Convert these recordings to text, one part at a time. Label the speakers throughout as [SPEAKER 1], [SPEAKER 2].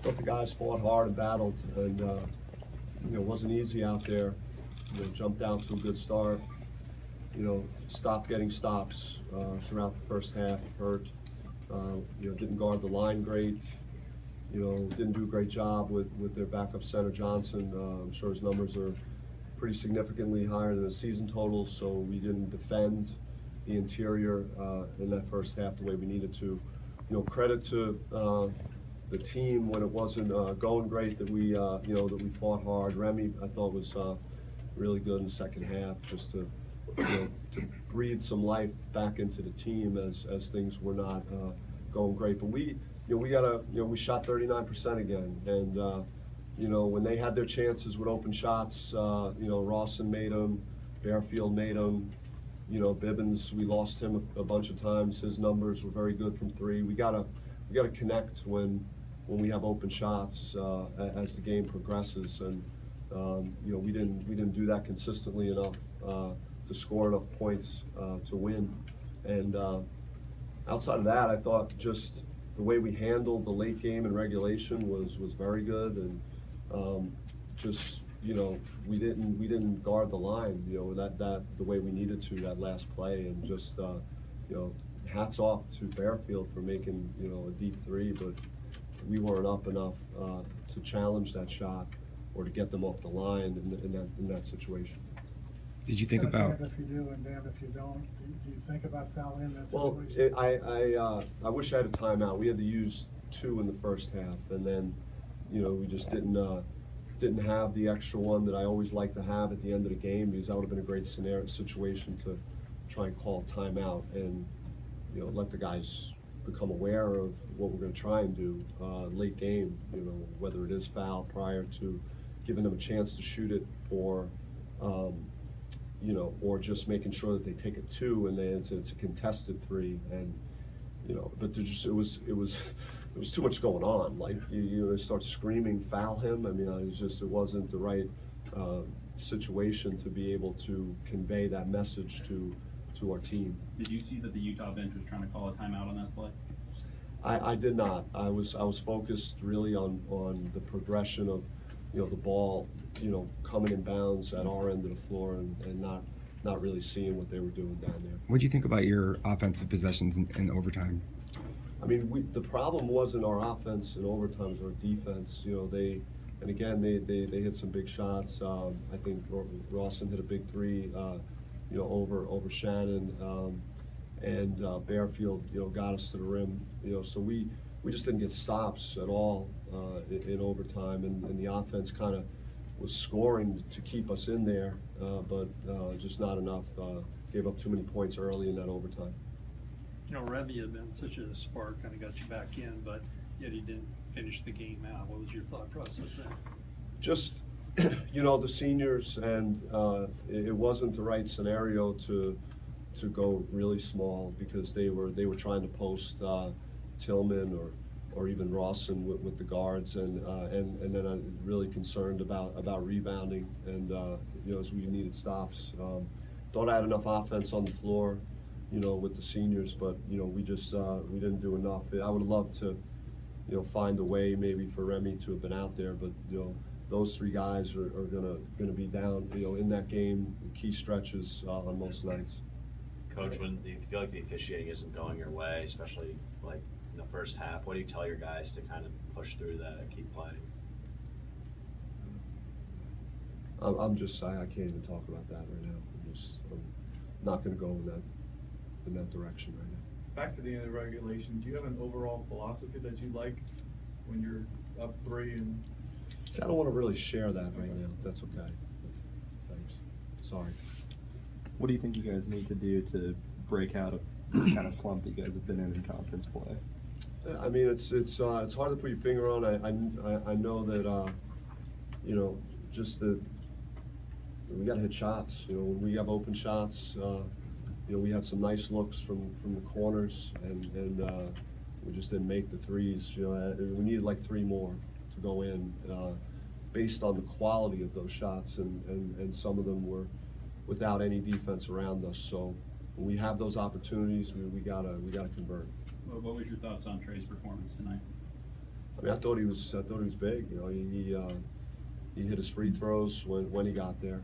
[SPEAKER 1] thought the guys fought hard and battled, and it wasn't easy out there. Jumped out to a good start. Stopped getting stops throughout the first half. Hurt. Didn't guard the line great. Didn't do a great job with their backup center Johnson. I'm sure his numbers are pretty significantly higher than the season totals, so we didn't defend the interior in that first half the way we needed to. Credit to the team when it wasn't going great that we that we fought hard. Remy, I thought, was really good in the second half, just to to breathe some life back into the team as things were not going great. But we shot 39% again, and when they had their chances with open shots, Rawson made them, Bearfield made them. Bibbins, we lost him a bunch of times. His numbers were very good from three. We gotta connect when we have open shots as the game progresses, and we didn't do that consistently enough to score enough points to win. And outside of that, I thought just the way we handled the late game in regulation was very good, and we didn't guard the line that the way we needed to that last play, and just hats off to Bearfield for making a deep three, but we weren't up enough to challenge that shot or to get them off the line in that situation.
[SPEAKER 2] Did you think about?
[SPEAKER 3] If you do and damn if you don't. Do you think about fouling in that
[SPEAKER 1] Well,
[SPEAKER 3] situation?
[SPEAKER 1] I wish I had a timeout. We had to use 2 in the first half, and then we just didn't have the extra one that I always like to have at the end of the game, because that would have been a great situation to try and call timeout and let the guys become aware of what we're going to try and do late game. Whether it is foul prior to giving them a chance to shoot it, or or just making sure that they take it 2 and it's a contested 3, and but it was too much going on. Like you start screaming foul him. I mean, it wasn't the right situation to be able to convey that message to our team.
[SPEAKER 4] Did you see that the Utah bench was trying to call a timeout on that play?
[SPEAKER 1] I did not. I was focused really on the progression of the ball coming in bounds at our end of the floor, and not really seeing what they were doing down there.
[SPEAKER 2] What do you think about your offensive possessions in overtime?
[SPEAKER 1] I mean, the problem wasn't our offense in overtime, it was our defense. They hit some big shots. I think Rawson hit a big 3 over Shannon, and Bearfield got us to the rim. So we just didn't get stops at all in overtime, and the offense kind of was scoring to keep us in there, but just not enough. Gave up too many points early in that overtime.
[SPEAKER 5] Remy had been such a spark, kind of got you back in, but yet he didn't finish the game out. What was your thought process there?
[SPEAKER 1] Just, the seniors, and it wasn't the right scenario to go really small, because they were trying to post Tillman or even Rawson with the guards, and then I'm really concerned about rebounding, and as we needed stops. Thought I had enough offense on the floor, with the seniors, but we just we didn't do enough. I would love to find a way maybe for Remy to have been out there, but those 3 guys are gonna be down in that game, key stretches on most nights.
[SPEAKER 6] Coach, when you feel like the officiating isn't going your way, especially like in the first half, what do you tell your guys to kind of push through that and keep playing?
[SPEAKER 1] I can't even talk about that right now. I'm not going to go in that direction right now.
[SPEAKER 7] Back to the end of regulation, do you have an overall philosophy that you like when you're up 3 and?
[SPEAKER 1] See, I don't want to really share that right now. That's okay. Thanks. Sorry.
[SPEAKER 8] What do you think you guys need to do to break out of this kind of slump that you guys have been in conference play?
[SPEAKER 1] I mean, it's hard to put your finger on. I know that just that we got to hit shots. When we have open shots, we had some nice looks from the corners, and we just didn't make the threes. We needed like 3 more to go in, based on the quality of those shots, and some of them were without any defense around us. So when we have those opportunities, we gotta convert.
[SPEAKER 4] What was your thoughts on Trey's performance tonight?
[SPEAKER 1] I mean, I thought he was big. You know, he hit his free throws when he got there.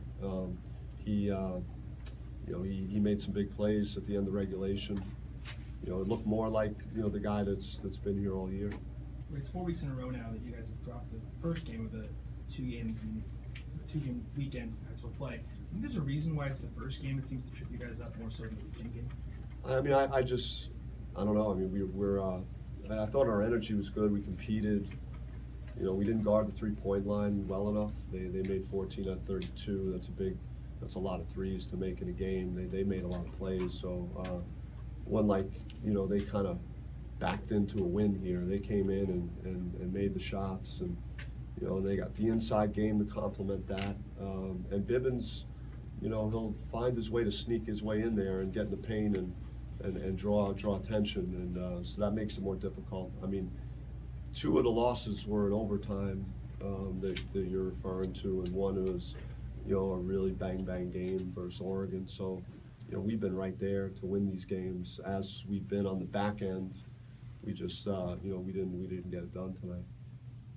[SPEAKER 1] You know, he made some big plays at the end of regulation. You know, it looked more like, you know, the guy that's been here all year.
[SPEAKER 9] It's 4 weeks in a row now that you guys have dropped the first game of the 2 game weekends in actual play. I think there's a reason why it's the first game that seems to trip you guys up more so than the weekend game.
[SPEAKER 1] I mean, I don't know. I mean, I thought our energy was good. We competed. You know, we didn't guard the 3-point line well enough. They made 14 out of 32. That's a lot of threes to make in a game. They made a lot of plays. So, you know, they kind of backed into a win here. They came in and made the shots, and you know, they got the inside game to complement that. And Bibbins, you know, he'll find his way to sneak his way in there and get in the paint and draw attention, and so that makes it more difficult. I mean, 2 of the losses were in overtime that you're referring to, and one was, you know, a really bang game versus Oregon. So, you know, we've been right there to win these games. As we've been on the back end, we just, you know, we didn't get it done tonight.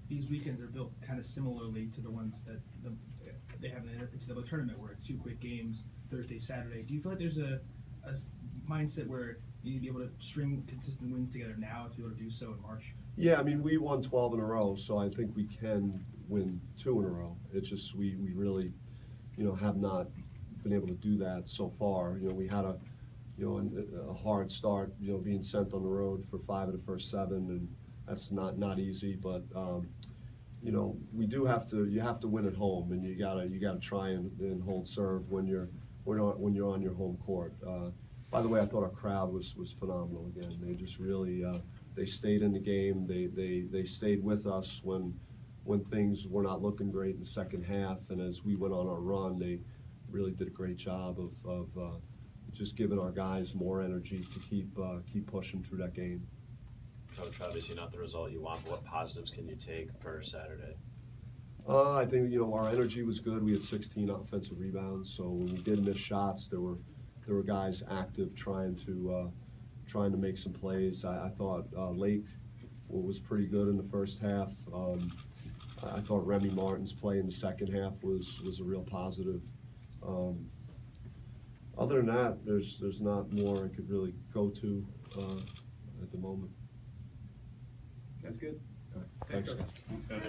[SPEAKER 9] These weekends are built kind of similarly to the ones that they have in the NCAA tournament, where it's 2 quick games, Thursday, Saturday. Do you feel like there's a mindset where you need to be able to string consistent wins together now if you were to do so in March?
[SPEAKER 1] Yeah, I mean, we won 12 in a row, so I think we can win 2 in a row. It's just we really, you know, have not been able to do that so far. You know, we had a hard start, you know, being sent on the road for 5 of the first 7, and that's not easy. But you know, you have to win at home, and you gotta try and hold serve when you're on your home court. By the way, I thought our crowd was phenomenal again. They just really they stayed in the game. They stayed with us when things were not looking great in the second half, and as we went on our run, they really did a great job of just giving our guys more energy to keep pushing through that game.
[SPEAKER 6] Coach, obviously not the result you want, but what positives can you take for Saturday?
[SPEAKER 1] I think, you know, our energy was good. We had 16 offensive rebounds, so when we did miss shots, there were guys active trying to make some plays. I thought Lake was pretty good in the first half. I thought Remy Martin's play in the second half was a real positive. Other than that, there's not more I could really go to at the moment.
[SPEAKER 7] That's good.
[SPEAKER 1] Thanks, guys.
[SPEAKER 4] Thanks, Coach.